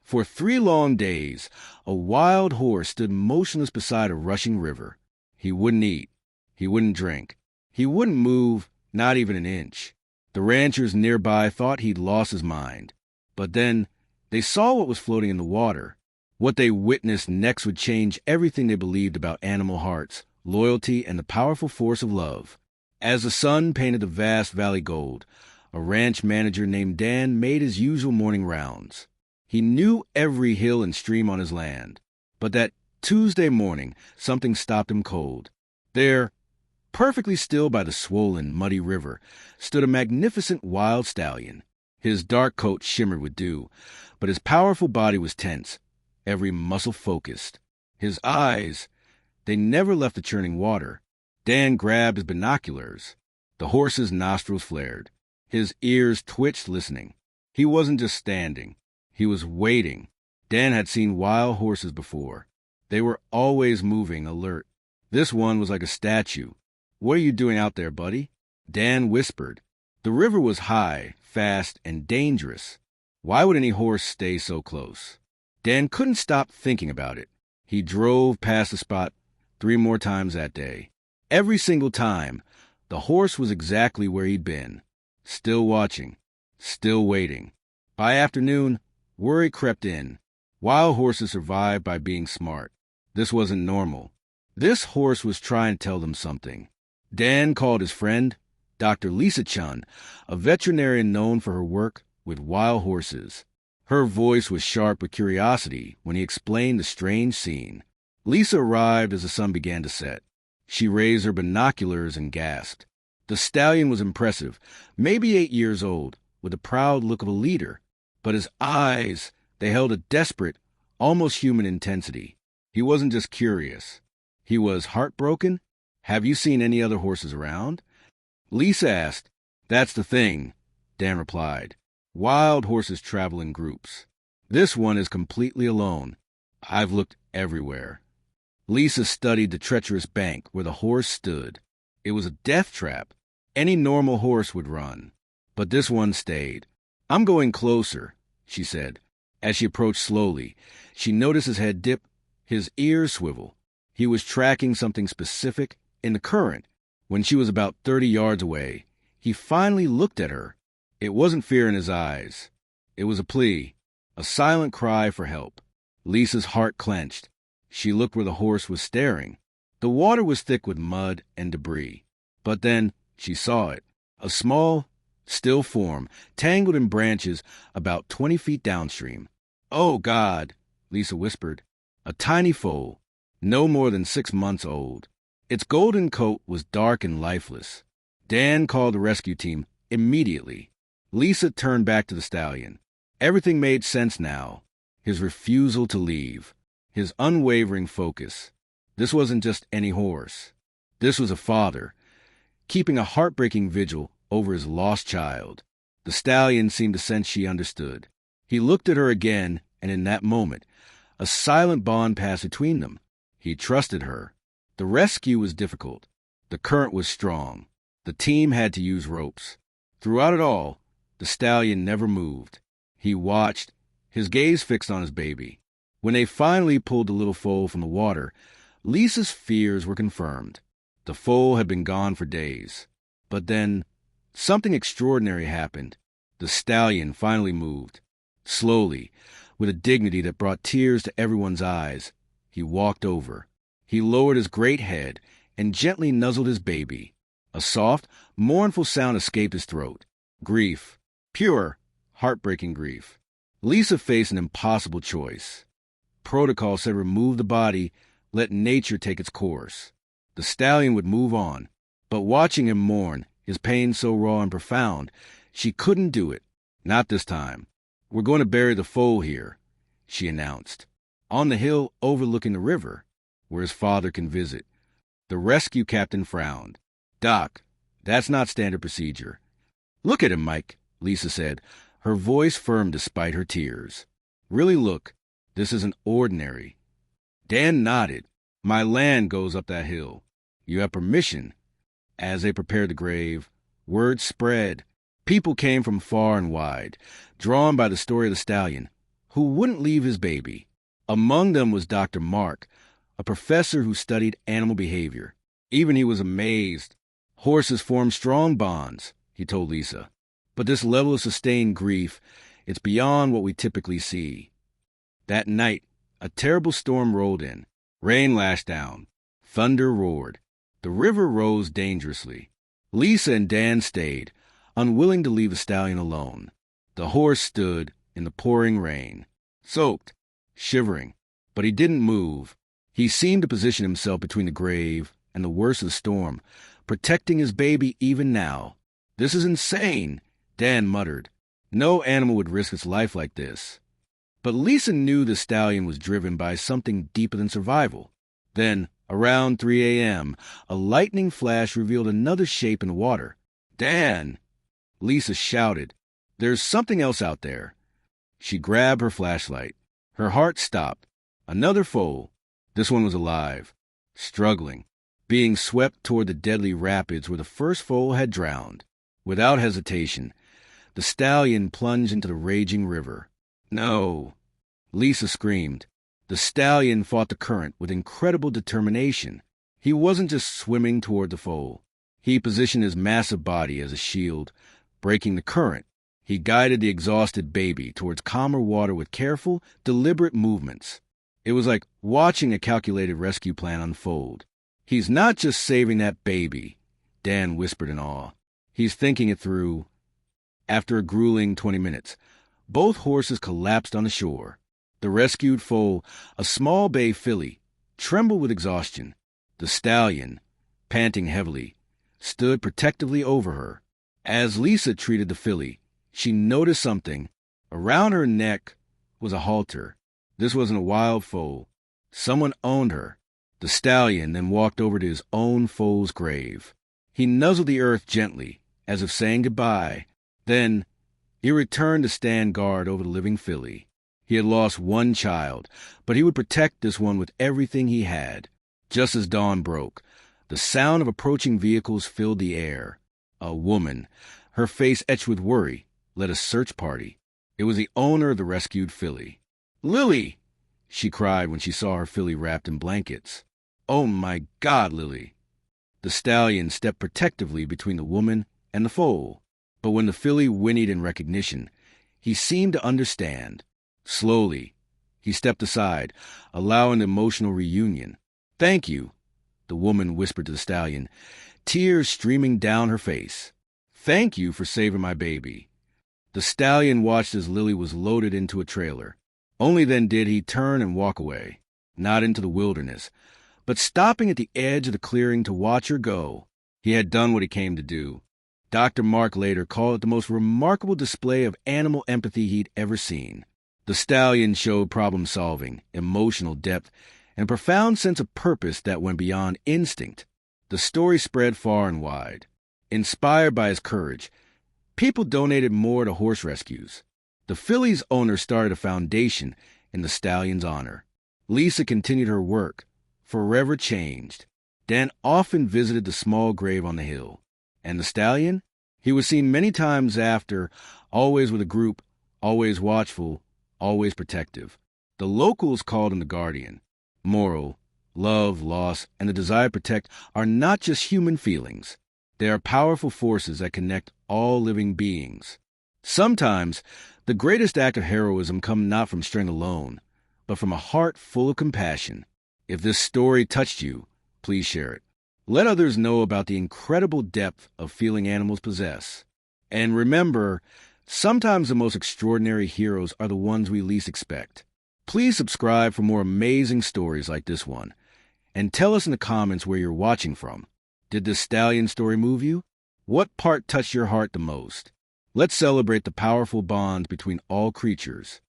For 3 long days, a wild horse stood motionless beside a rushing river. He wouldn't eat. He wouldn't drink. He wouldn't move, not even an inch. The ranchers nearby thought he'd lost his mind. But then, they saw what was floating in the water. What they witnessed next would change everything they believed about animal hearts, loyalty, and the powerful force of love. As the sun painted the vast valley gold, a ranch manager named Dan made his usual morning rounds. He knew every hill and stream on his land. But that Tuesday morning, something stopped him cold. There, perfectly still by the swollen, muddy river, stood a magnificent wild stallion. His dark coat shimmered with dew, but his powerful body was tense, every muscle focused. His eyes, they never left the churning water. Dan grabbed his binoculars. The horse's nostrils flared. His ears twitched listening. He wasn't just standing. He was waiting. Dan had seen wild horses before. They were always moving, alert. This one was like a statue. "What are you doing out there, buddy?" Dan whispered. The river was high, fast, and dangerous. Why would any horse stay so close? Dan couldn't stop thinking about it. He drove past the spot 3 more times that day. Every single time, the horse was exactly where he'd been. Still watching. Still waiting. By afternoon, worry crept in. Wild horses survive by being smart. This wasn't normal. This horse was trying to tell them something. Dan called his friend, Dr. Lisa Chun, a veterinarian known for her work with wild horses. Her voice was sharp with curiosity when he explained the strange scene. Lisa arrived as the sun began to set. She raised her binoculars and gasped. The stallion was impressive, maybe 8 years old, with the proud look of a leader. But his eyes, they held a desperate, almost human intensity. He wasn't just curious. He was heartbroken. "Have you seen any other horses around?" Lisa asked. "That's the thing," Dan replied. "Wild horses travel in groups. This one is completely alone. I've looked everywhere." Lisa studied the treacherous bank where the horse stood. It was a death trap. Any normal horse would run. But this one stayed. "I'm going closer," she said. As she approached slowly, she noticed his head dip, his ears swivel. He was tracking something specific in the current. When she was about 30 yards away, he finally looked at her. It wasn't fear in his eyes. It was a plea, a silent cry for help. Lisa's heart clenched. She looked where the horse was staring. The water was thick with mud and debris. But then she saw it, a small, still form, tangled in branches about 20 feet downstream. "Oh, God," Lisa whispered. A tiny foal, no more than 6 months old. Its golden coat was dark and lifeless. Dan called the rescue team immediately. Lisa turned back to the stallion. Everything made sense now. His refusal to leave. His unwavering focus. This wasn't just any horse. This was a father, keeping a heartbreaking vigil over his lost child. The stallion seemed to sense she understood. He looked at her again, and in that moment, a silent bond passed between them. He trusted her. The rescue was difficult. The current was strong. The team had to use ropes. Throughout it all, the stallion never moved. He watched, his gaze fixed on his baby. When they finally pulled the little foal from the water, Lisa's fears were confirmed. The foal had been gone for days. But then, something extraordinary happened. The stallion finally moved. Slowly, with a dignity that brought tears to everyone's eyes, he walked over. He lowered his great head and gently nuzzled his baby. A soft, mournful sound escaped his throat. Grief. Pure, heartbreaking grief. Lisa faced an impossible choice. Protocol said remove the body, let nature take its course. The stallion would move on. But watching him mourn, his pain so raw and profound, she couldn't do it. Not this time. "We're going to bury the foal here," she announced. "On the hill overlooking the river, where his father can visit." The rescue captain frowned. "Doc, that's not standard procedure." "Look at him, Mike," Lisa said, her voice firm despite her tears. "Really look. This isn't ordinary." Dan nodded. "My land goes up that hill. You have permission." As they prepared the grave, word spread. People came from far and wide, drawn by the story of the stallion. who wouldn't leave his baby. Among them was Dr. Mark, a professor who studied animal behavior. Even he was amazed. Horses form strong bonds, he told Lisa. But this level of sustained grief, it's beyond what we typically see. That night, a terrible storm rolled in. Rain lashed down. Thunder roared. The river rose dangerously. Lisa and Dan stayed, unwilling to leave the stallion alone. The horse stood in the pouring rain, soaked, shivering, but he didn't move. He seemed to position himself between the grave and the worst of the storm, protecting his baby even now. "This is insane," Dan muttered. "No animal would risk its life like this." But Lisa knew the stallion was driven by something deeper than survival. Then, around 3 a.m., a lightning flash revealed another shape in the water. "Dan!" Lisa shouted. "There's something else out there." She grabbed her flashlight. Her heart stopped. Another foal. This one was alive, struggling, being swept toward the deadly rapids where the first foal had drowned. Without hesitation, the stallion plunged into the raging river. "No!" Lisa screamed. The stallion fought the current with incredible determination. He wasn't just swimming toward the foal. He positioned his massive body as a shield, breaking the current. He guided the exhausted baby towards calmer water with careful, deliberate movements. It was like watching a calculated rescue plan unfold. "He's not just saving that baby," Dan whispered in awe. "He's thinking it through." After a grueling 20 minutes, both horses collapsed on the shore. The rescued foal, a small bay filly, trembled with exhaustion. The stallion, panting heavily, stood protectively over her. As Lisa treated the filly, she noticed something. Around her neck was a halter. This wasn't a wild foal. Someone owned her. The stallion then walked over to his own foal's grave. He nuzzled the earth gently, as if saying goodbye. Then he returned to stand guard over the living filly. He had lost one child, but he would protect this one with everything he had. Just as dawn broke, the sound of approaching vehicles filled the air. A woman, her face etched with worry, led a search party. It was the owner of the rescued filly. "Lily!" she cried when she saw her filly wrapped in blankets. "Oh my God, Lily!" The stallion stepped protectively between the woman and the foal. But when the filly whinnied in recognition, he seemed to understand. Slowly, he stepped aside, allowing the emotional reunion. "Thank you," the woman whispered to the stallion, tears streaming down her face. "Thank you for saving my baby." The stallion watched as Lily was loaded into a trailer. Only then did he turn and walk away, not into the wilderness, but stopping at the edge of the clearing to watch her go. He had done what he came to do. Dr. Mark later called it the most remarkable display of animal empathy he'd ever seen. The stallion showed problem-solving, emotional depth, and a profound sense of purpose that went beyond instinct. The story spread far and wide. Inspired by his courage, people donated more to horse rescues. The filly's owner started a foundation in the stallion's honor. Lisa continued her work, forever changed. Dan often visited the small grave on the hill. And the stallion? He was seen many times after, always with a group, always watchful, always protective. The locals called him the guardian. Moral, love, loss, and the desire to protect are not just human feelings. They are powerful forces that connect all living beings. Sometimes, the greatest act of heroism comes not from strength alone, but from a heart full of compassion. If this story touched you, please share it. Let others know about the incredible depth of feeling animals possess. And remember, sometimes the most extraordinary heroes are the ones we least expect. Please subscribe for more amazing stories like this one. And tell us in the comments where you're watching from. Did this stallion story move you? What part touched your heart the most? Let's celebrate the powerful bonds between all creatures.